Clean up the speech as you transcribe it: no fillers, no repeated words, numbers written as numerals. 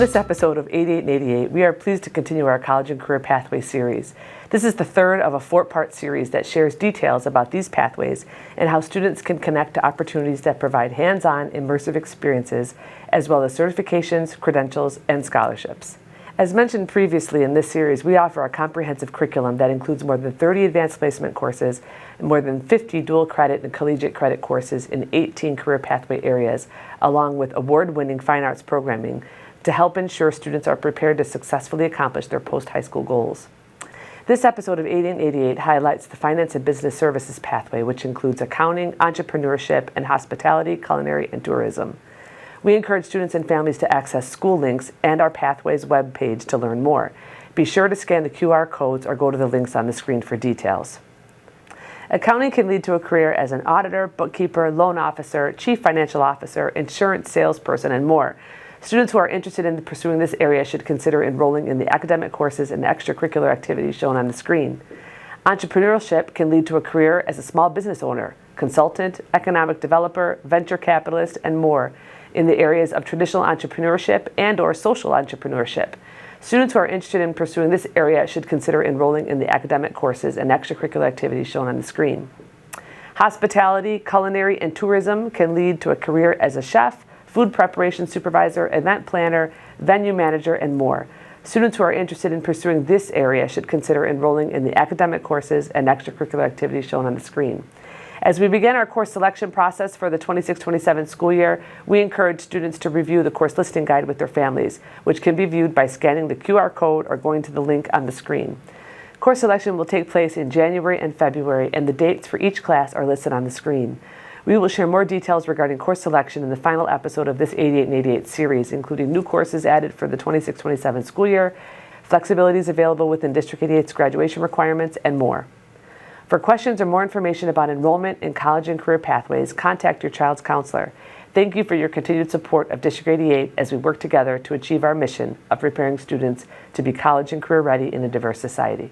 this episode of 88 and 88, we are pleased to continue our College and Career Pathway series. This is the third of a four-part series that shares details about these pathways and how students can connect to opportunities that provide hands-on, immersive experiences, as well as certifications, credentials, and scholarships. As mentioned previously in this series, we offer a comprehensive curriculum that includes more than 30 advanced placement courses and more than 50 dual credit and collegiate credit courses in 18 career pathway areas, along with award-winning fine arts programming to help ensure students are prepared to successfully accomplish their post-high school goals. This episode of 88 and 88 highlights the Finance and Business Services pathway, which includes accounting, entrepreneurship, and hospitality, culinary, and tourism. We encourage students and families to access school links and our Pathways webpage to learn more. Be sure to scan the QR codes or go to the links on the screen for details. Accounting can lead to a career as an auditor, bookkeeper, loan officer, chief financial officer, insurance salesperson, and more. Students who are interested in pursuing this area should consider enrolling in the academic courses and extracurricular activities shown on the screen. Entrepreneurship can lead to a career as a small business owner, consultant, economic developer, venture capitalist, and more in the areas of traditional entrepreneurship and/or social entrepreneurship. Students who are interested in pursuing this area should consider enrolling in the academic courses and extracurricular activities shown on the screen. Hospitality, culinary, and tourism can lead to a career as a chef, food preparation supervisor, event planner, venue manager, and more. Students who are interested in pursuing this area should consider enrolling in the academic courses and extracurricular activities shown on the screen. As we begin our course selection process for the 26-27 school year, we encourage students to review the course listing guide with their families, which can be viewed by scanning the QR code or going to the link on the screen. Course selection will take place in January and February, and the dates for each class are listed on the screen. We will share more details regarding course selection in the final episode of this 88 and 88 series, including new courses added for the 26-27 school year, flexibilities available within District 88's graduation requirements, and more. For questions or more information about enrollment in college and career pathways, contact your child's counselor. Thank you for your continued support of District 88 as we work together to achieve our mission of preparing students to be college and career ready in a diverse society.